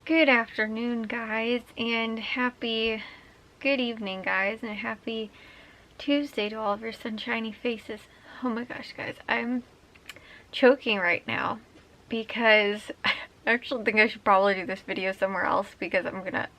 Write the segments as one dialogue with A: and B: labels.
A: Good afternoon, guys, and good evening, guys, and happy Tuesday to all of your sunshiny faces. Oh my gosh, guys, I'm choking right now because I actually think I should probably do this video somewhere else because I'm gonna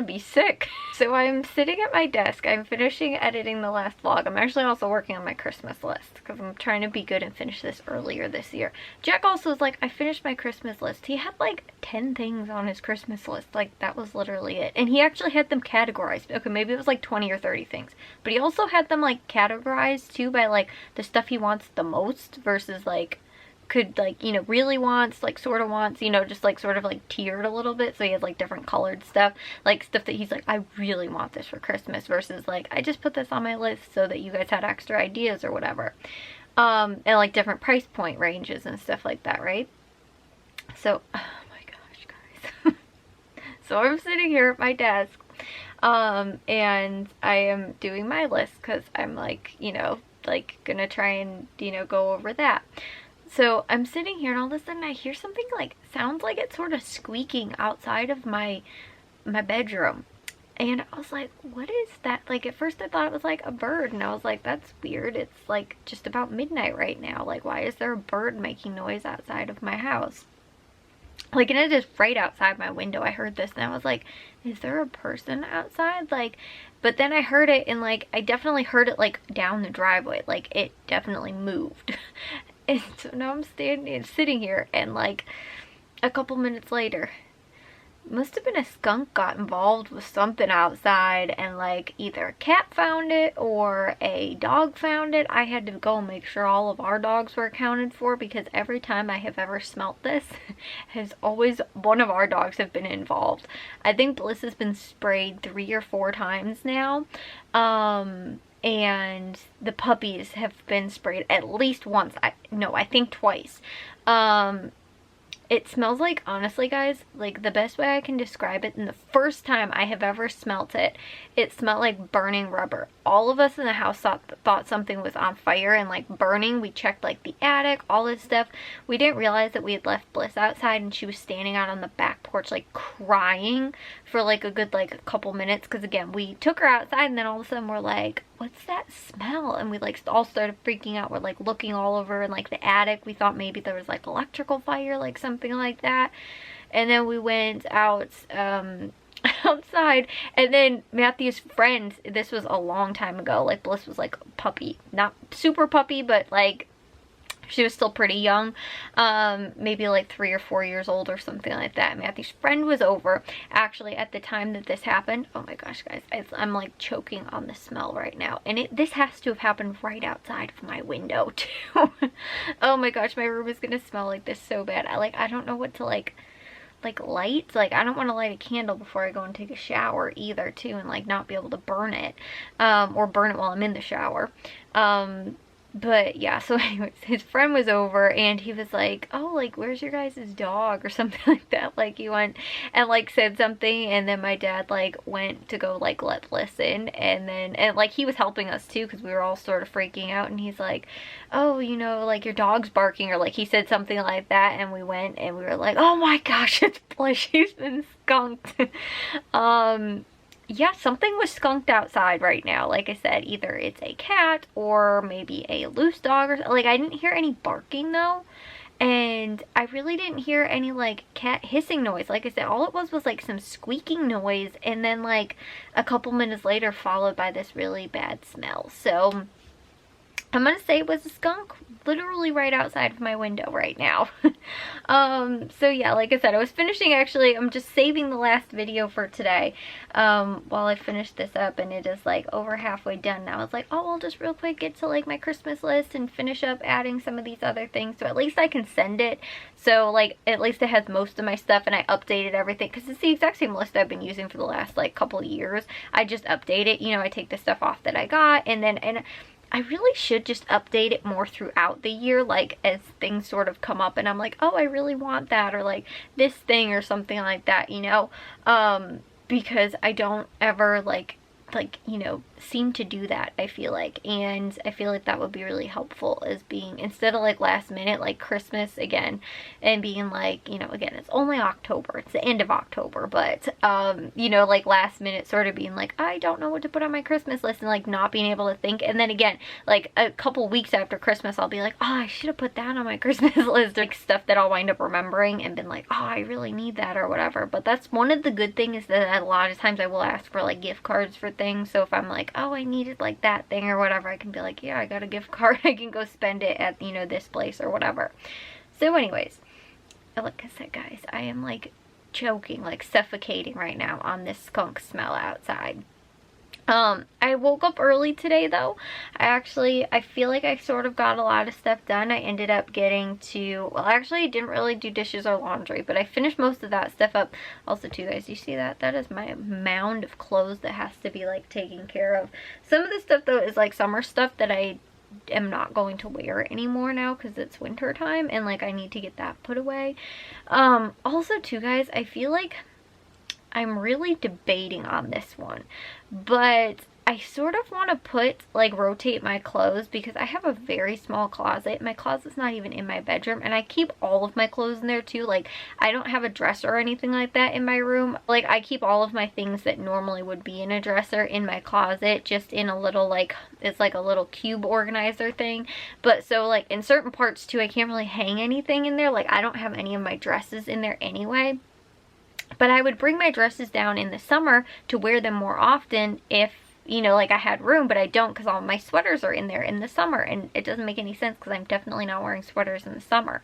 A: be sick. So I'm sitting at my desk. I'm finishing editing the last vlog. I'm actually also working on my Christmas list because I'm trying to be good and finish this earlier this year. Jack also was like, I finished my Christmas list. He had like 10 things on his Christmas list. Like, that was literally it. And he actually had them categorized. Okay, maybe it was like 20 or 30 things. But he also had them like categorized too by like the stuff he wants the most versus like really wants, like sort of wants, just like sort of like tiered a little bit. So he has like different colored stuff, like stuff that he's like, I really want this for Christmas, versus like, I just put this on my list so that you guys had extra ideas or whatever. And like different price point ranges and stuff like that, right? So, oh my gosh, guys. So I'm sitting here at my desk, and I am doing my list because I'm like, gonna try and, go over that. So I'm sitting here and all of a sudden I hear something like, sounds like it's sort of squeaking outside of my bedroom. And I was like, what is that? Like, at first I thought it was like a bird, and I was like, that's weird. It's like just about midnight right now. Like, why is there a bird making noise outside of my house? Like, and it is right outside my window. I heard this and I was like, is there a person outside? Like, but then I heard it, and like, I definitely heard it like down the driveway. Like, it definitely moved. And so now I'm sitting here, and like a couple minutes later, must have been a skunk got involved with something outside, and like either a cat found it or a dog found it. I had to go and make sure all of our dogs were accounted for, because every time I have ever smelt this has always one of our dogs have been involved. I think Bliss has been sprayed 3 or 4 times now. And the puppies have been sprayed at least once. I think twice. It smells like, honestly guys, like the best way I can describe it, and the first time I have ever smelt it, it smelled like burning rubber. All of us in the house thought something was on fire and like burning. We checked like the attic, all this stuff. We didn't realize that we had left Bliss outside, and she was standing out on the back porch like crying for like a good like a couple minutes, because again, we took her outside, and then all of a sudden we're like, what's that smell? And we like all started freaking out. We're like looking all over in like the attic. We thought maybe there was like electrical fire, like something like that. And then we went out outside, and then Matthew's friend, this was a long time ago, like Bliss was like a puppy, not super puppy, but like she was still pretty young, maybe like 3 or 4 years old or something like that. Matthew's friend was over actually at the time that this happened. Oh my gosh, guys, I'm like choking on the smell right now, and this has to have happened right outside of my window too. Oh my gosh, my room is gonna smell like this so bad. I don't know what to like light. Like, I don't want to light a candle before I go and take a shower either too, and like not be able to burn it, or burn it while I'm in the shower. But yeah, so anyways, his friend was over, and he was like, oh, like, where's your guys' dog or something like that. Like, he went and like said something, and then my dad like went to go like let Bliss in, and like he was helping us too, because we were all sort of freaking out, and he's like, oh, like your dog's barking, or like he said something like that, and we went and we were like, oh my gosh, it's Bliss, she's been skunked. Yeah, something was skunked outside right now. Like I said, either it's a cat or maybe a loose dog, or like, I didn't hear any barking though, and I really didn't hear any like cat hissing noise. Like I said, all it was like some squeaking noise, and then like a couple minutes later followed by this really bad smell. So I'm gonna say it was a skunk literally right outside of my window right now. So yeah, like I said, I was finishing, actually, I'm just saving the last video for today, while I finish this up, and it is like over halfway done now. I was like, oh, I'll just real quick get to like my Christmas list and finish up adding some of these other things, so at least I can send it. So like, at least it has most of my stuff, and I updated everything, because it's the exact same list I've been using for the last like couple of years. I just update it, I take the stuff off that I got, and I really should just update it more throughout the year, like as things sort of come up and I'm like, oh, I really want that, or like this thing or something like that, because I don't ever like like, you know, seem to do that, I feel like. And I feel like that would be really helpful, as being, instead of like last minute, like Christmas again, and being like, you know, again, it's only October, it's the end of October, but you know, like last minute sort of being like, I don't know what to put on my Christmas list, and like not being able to think. And then again, like a couple weeks after Christmas, I'll be like, oh, I should have put that on my Christmas list, like stuff that I'll wind up remembering and been like, oh, I really need that or whatever. But that's one of the good things, that a lot of times I will ask for like gift cards for things. So if I'm like, oh, I needed like that thing or whatever, I can be like, yeah, I got a gift card, I can go spend it at, you know, this place or whatever. So anyways, like I said, guys, I am like choking, like suffocating right now on this skunk smell outside. I woke up early today though. I feel like I sort of got a lot of stuff done. I ended up getting to, well, actually I didn't really do dishes or laundry, but I finished most of that stuff up. Also too, guys, you see that? That is my mound of clothes that has to be like taken care of. Some of the stuff though is like summer stuff that I am not going to wear anymore now because it's winter time, and like I need to get that put away. Also too, guys, I feel like I'm really debating on this one, but I sort of want to rotate my clothes, because I have a very small closet. My closet's not even in my bedroom, and I keep all of my clothes in there too. Like, I don't have a dresser or anything like that in my room. Like, I keep all of my things that normally would be in a dresser in my closet, just in a little, like, it's like a little cube organizer thing. But so, like, in certain parts too, I can't really hang anything in there. Like, I don't have any of my dresses in there anyway. But I would bring my dresses down in the summer to wear them more often if, you know, like I had room, but I don't, because all my sweaters are in there in the summer, and it doesn't make any sense because I'm definitely not wearing sweaters in the summer.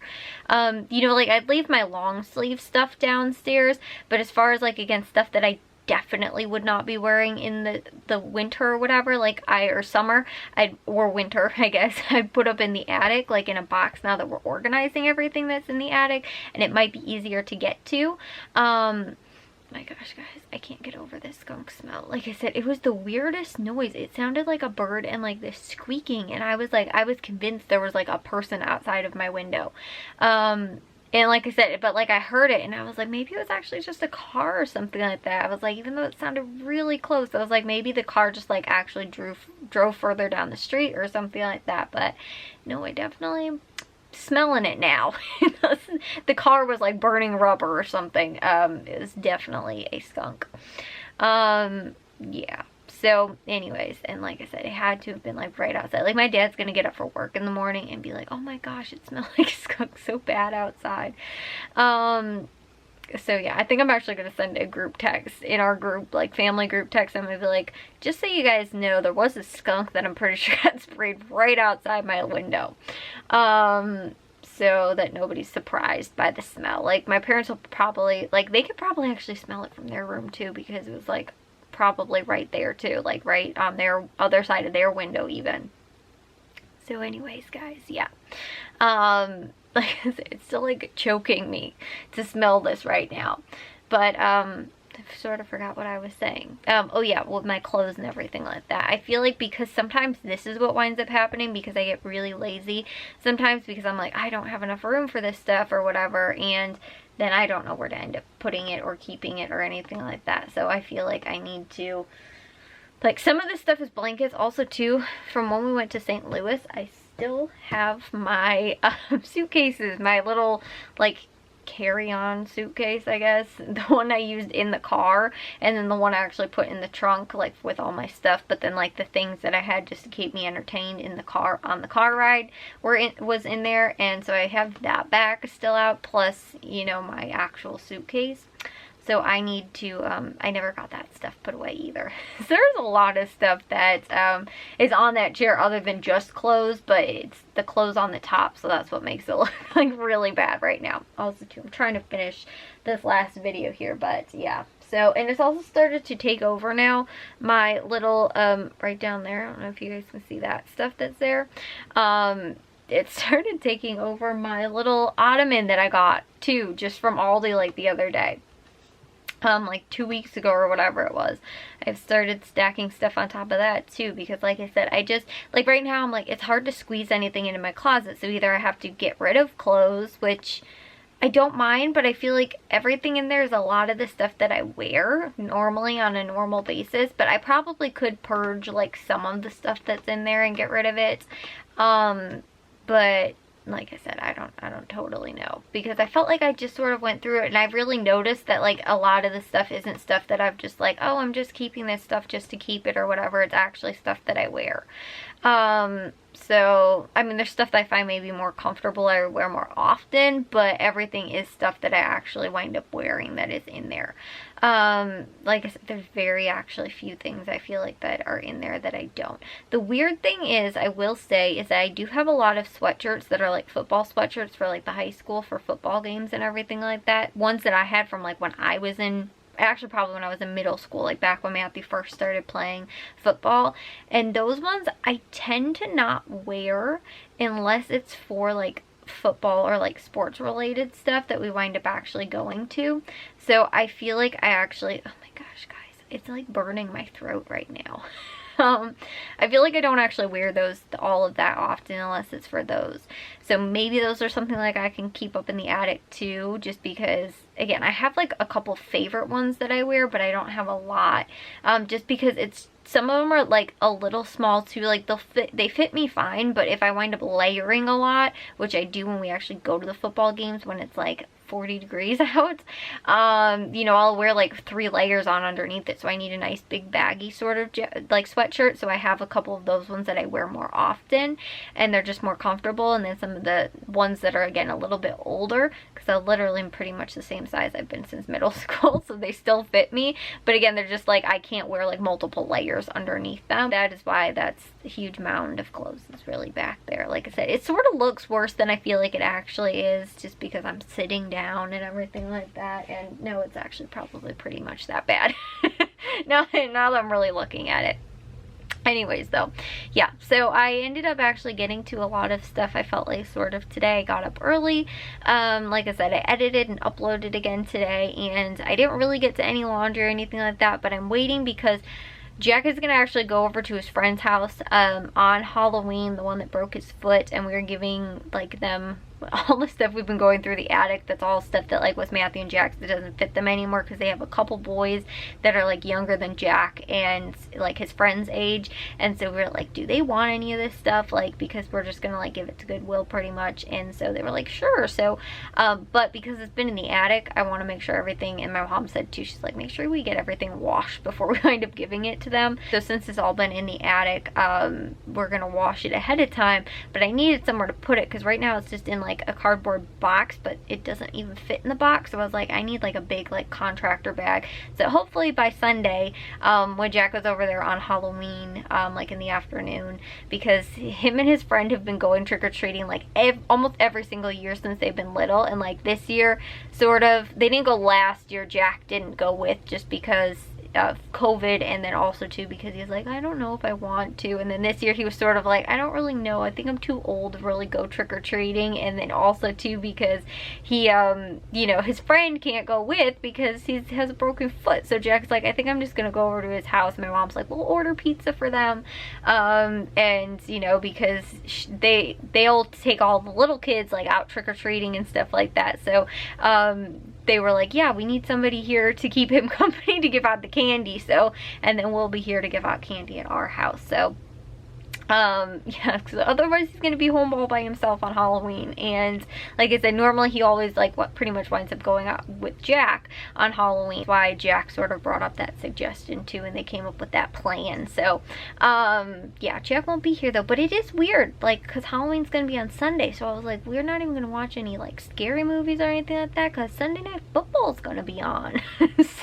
A: You know, like I'd leave my long sleeve stuff downstairs, but as far as like, again, stuff that I definitely would not be wearing in the winter or whatever, like or summer, or winter, I guess, I'd put up in the attic, like in a box, now that we're organizing everything that's in the attic, and it might be easier to get to. My gosh, guys, I can't get over this skunk smell. Like I said, it was the weirdest noise. It sounded like a bird and like this squeaking, and I was convinced there was like a person outside of my window. And like I said, but like I heard it and I was like, maybe it was actually just a car or something like that. I was like, even though it sounded really close, I was like, maybe the car just like actually drove further down the street or something like that. But no, I definitely am smelling it now. The car was like burning rubber or something. It was definitely a skunk. Yeah. So anyways, and like I said, it had to have been like right outside. Like my dad's gonna get up for work in the morning and be like, oh my gosh, it smells like a skunk so bad outside. So yeah, I think I'm actually gonna send a group text in our group, like family group text. I'm gonna be like, just so you guys know, there was a skunk that I'm pretty sure got sprayed right outside my window. So that nobody's surprised by the smell. Like my parents will probably, like they could probably actually smell it from their room too, because it was like probably right there too, like right on their other side of their window even. So anyways, guys, yeah, like I said, it's still like choking me to smell this right now, but I sort of forgot what I was saying. Oh yeah, with my clothes and everything like that. I feel like because sometimes this is what winds up happening, because I get really lazy sometimes, because I'm like, I don't have enough room for this stuff or whatever, and then I don't know where to end up putting it or keeping it or anything like that. So I feel like I need to, like, some of this stuff is blankets also too, from when we went to St. Louis. I still have my suitcases, my little like carry-on suitcase, I guess, the one I used in the car, and then the one I actually put in the trunk, like with all my stuff. But then like the things that I had just to keep me entertained in the car on the car ride was in there, and so I have that back still out, plus, you know, my actual suitcase. So I need to, I never got that stuff put away either. So there's a lot of stuff that is on that chair other than just clothes, but it's the clothes on the top, so that's what makes it look like really bad right now. Also too, I'm trying to finish this last video here, but yeah. So, and it's also started to take over now. My little, right down there, I don't know if you guys can see that stuff that's there. It started taking over my little ottoman that I got too, just from Aldi like the other day. Like 2 weeks ago or whatever it was. I've started stacking stuff on top of that too, because like I said, I just, like right now I'm like, it's hard to squeeze anything into my closet, so either I have to get rid of clothes, which I don't mind, but I feel like everything in there is a lot of the stuff that I wear normally on a normal basis, but I probably could purge like some of the stuff that's in there and get rid of it. But like I said, I don't totally know, because I felt like I just sort of went through it and I've really noticed that like a lot of the stuff isn't stuff that I've just like, oh, I'm just keeping this stuff just to keep it or whatever. It's actually stuff that I wear. So, I mean, there's stuff that I find maybe more comfortable I wear more often, but everything is stuff that I actually wind up wearing that is in there. Like I said, there's very actually few things I feel like that are in there that I don't. The weird thing is, I will say, is that I do have a lot of sweatshirts that are like football sweatshirts for like the high school for football games and everything like that. Ones that I had from like when I was in, actually probably when I was in middle school, like back when Matthew first started playing football. And those ones I tend to not wear unless it's for like football or like sports related stuff that we wind up actually going to. So I feel like I actually, oh my gosh guys, it's like burning my throat right now. I feel like I don't actually wear those all of that often unless it's for those. So maybe those are something like I can keep up in the attic too, just because, again, I have like a couple favorite ones that I wear, but I don't have a lot. Just because it's, some of them are like a little small too, like they fit me fine, but if I wind up layering a lot, which I do when we actually go to the football games when it's like 40 degrees out, you know, I'll wear like 3 layers on underneath it, so I need a nice big baggy sort of like sweatshirt. So I have a couple of those ones that I wear more often, and they're just more comfortable. And then some of the ones that are, again, a little bit older, because I literally am pretty much the same size I've been since middle school, so they still fit me, but again, they're just like, I can't wear like multiple layers underneath them. That is why that's a huge mound of clothes is really back there. Like I said, it sort of looks worse than I feel like it actually is, just because I'm sitting down and everything like that. And no, it's actually probably pretty much that bad. now that I'm really looking at it. Anyways, though, yeah, so I ended up actually getting to a lot of stuff I felt like sort of today. I got up early. Like I said, I edited and uploaded again today, and I didn't really get to any laundry or anything like that, but I'm waiting because Jack is going to actually go over to his friend's house on Halloween, the one that broke his foot, and we're giving like them all the stuff we've been going through the attic. That's all stuff that like was Matthew and Jack's that doesn't fit them anymore, because they have a couple boys that are like younger than Jack and like his friend's age, and so we were like, do they want any of this stuff, like, because we're just gonna like give it to Goodwill pretty much. And so they were like, sure. So but because it's been in the attic, I want to make sure everything, and my mom said too, she's like, make sure we get everything washed before we wind up giving it to them. So since it's all been in the attic, we're gonna wash it ahead of time, but I needed somewhere to put it, because right now it's just in like a cardboard box, but it doesn't even fit in the box. So I was like, I need like a big like contractor bag. So hopefully by Sunday, when Jack was over there on Halloween, like in the afternoon, because him and his friend have been going trick-or-treating like almost every single year since they've been little, and like this year sort of, they didn't go last year, Jack didn't go with, just because of COVID, and then also too because he's like, I don't know if I want to. And then this year he was sort of like, I don't really know, I think I'm too old to really go trick-or-treating. And then also too because he you know, his friend can't go with because he has a broken foot. So Jack's like, I think I'm just gonna go over to his house. My mom's like, we'll order pizza for them, and you know, because they'll take all the little kids like out trick-or-treating and stuff like that. So they were like, yeah, we need somebody here to keep him company to give out the candy. So, and then we'll be here to give out candy at our house. So yeah, because otherwise he's gonna be home all by himself on Halloween. And like I said, normally he always like pretty much winds up going out with Jack on Halloween. That's why Jack sort of brought up that suggestion too, and they came up with that plan. So yeah, Jack won't be here though, but it is weird, like, because Halloween's gonna be on Sunday. So I was like, we're not even gonna watch any like scary movies or anything like that, because Sunday Night Football is gonna be on.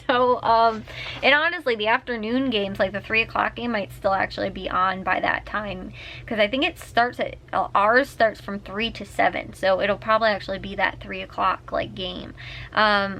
A: So and honestly, the afternoon games, like the 3 o'clock game, might still actually be on by that time, because I think it starts at ours starts from 3 to 7, so it'll probably actually be that 3 o'clock like game,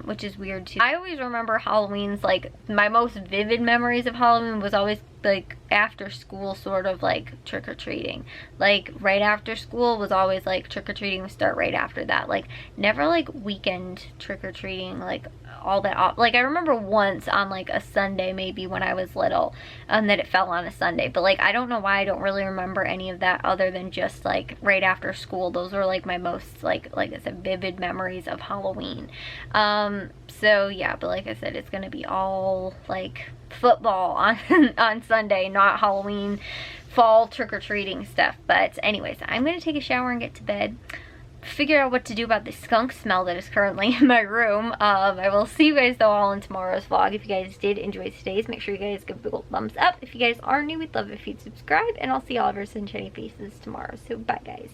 A: which is weird too. I always remember Halloween's, like my most vivid memories of Halloween was always like after school sort of like trick-or-treating. Like right after school was always like trick-or-treating would start right after that. Like never like weekend trick-or-treating like all that. Like I remember once on like a Sunday maybe when I was little, that it fell on a Sunday, but like I don't know why I don't really remember any of that other than just like right after school. Those were like my most like I said, vivid memories of Halloween. So yeah, but like I said, it's gonna be all like football on on Sunday, not Halloween fall trick-or-treating stuff. But anyways, I'm gonna take a shower and get to bed, figure out what to do about the skunk smell that is currently in my room. I will see you guys though all in tomorrow's vlog. If you guys did enjoy today's, make sure you guys give a big old thumbs up. If you guys are new, we'd love it if you'd subscribe, and I'll see all of our sunshiny faces tomorrow. So bye guys.